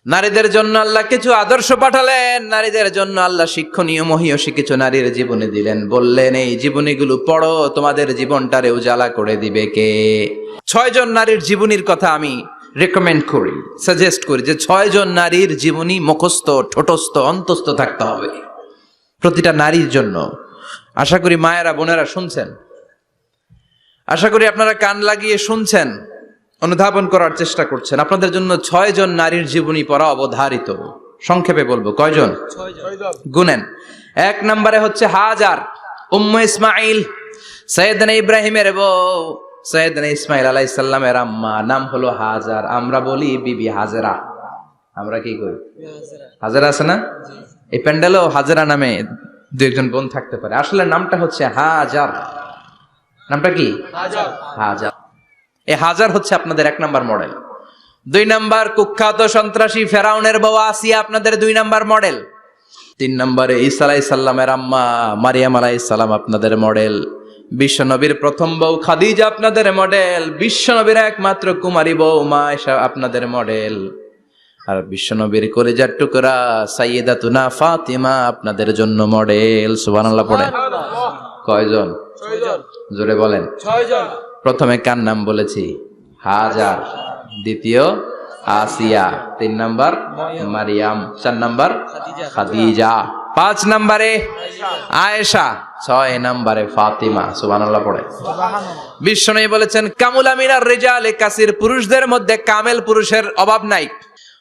নারীদের জন্য আল্লাহ কিছু আদর্শ পাঠালেন, নারীদের জন্য আল্লাহ শিক্ষণীয় মহীয়সী কিছু নারীর জীবনী দিলেন, বললেন এই জীবনীগুলো পড়ো, তোমাদের জীবনটারে উজালা করে দিবে কে। 6 জন নারীর জীবনীর কথা আমি রেকমেন্ড করি, সাজেস্ট করি যে 6 জন নারীর জীবনী মুখস্থ, ঠোঁটস্থ, অন্তস্থ থাকতে হবে প্রতিটা নারীর জন্য। আশা করি মায়েরা, বোনেরা শুনছেন, আশা করি আপনারা কান লাগিয়ে শুনছেন, অনুধাবন করার চেষ্টা করছেন। আপনাদের জন্য 6 জন নারীর জীবনী পড়া অবধারিত। সংক্ষেপে বলবো, কয়জন? 6 জন। গুনেন। 1 নম্বরে হচ্ছে হাজার, উম্মে ইসমাইল, সৈয়দনা ইব্রাহিমের বউ, সৈয়দনা ইসমাইল আলাইহিস সালামের আম্মা, নাম হলো হাজার। আমরা বলি বিবি হাজেরা, আমরা কি কই? হাজেরা আছে না? এই প্যান্ডেলেও হাজেরা নামে 2-1 বোন থাকতে পারে। আসলে নামটা হচ্ছে হাজার। নামটা কি? হাজার। হাজার। এই হাজার হচ্ছে আপনাদের 1 নাম্বার মডেল। 2 নাম্বার কুখ্যাত সন্ত্রাসী ফেরাউনের বউ আসিয়া আপনাদের 2 নাম্বার মডেল। 3 নম্বরে ঈসা আলাইহিস সালামের আম্মা মারিয়াম আলাইহিস সালাম আপনাদের মডেল। বিশ্বনবীর প্রথম বউ খাদিজা আপনাদের মডেল। বিশ্বনবীর একমাত্র কুমারী বউ মা আয়েশা আপনাদের মডেল। আর বিশ্বনবীর কলিজার টুকরা সাইয়্যিদাতুনা ফাতিমা আপনাদের জন্য মডেল। সুবহানাল্লাহ পড়ে। কয়জন? 6 জন। জোরে বলেন। 6 জন। প্রথমে কার নাম বলেছি? হাজার। দ্বিতীয় আসিয়া। 3 নাম্বার মারিয়াম। 4 নাম্বার খাদিজা। 5 নাম্বারে আয়েশা। 6 নাম্বারে ফাতিমা। সুবহানাল্লাহ পড়ে। বিশ্বনবী বলেছেন কামুলা মিনার রিজালে কাসির, পুরুষদের মধ্যে কামেল পুরুষের অভাব নাই।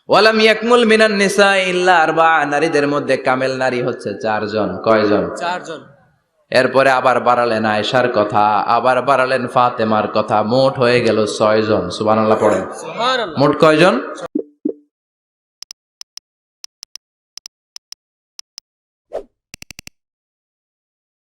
ওয়ালাম ইয়াকমুল মিনান নিসা ইল্লা 4, নারীদের মধ্যে কামেল নারী হচ্ছে 4 জন। কয়জন? 4 জন। এরপরে আবার বাড়ালেন আয়েশার কথা, আবার বাড়ালেন ফাতেমার কথা, মোট হয়ে গেল 6 জন। সুবহানাল্লাহ পড়েন। সুবহানাল্লাহ। মোট কয়জন?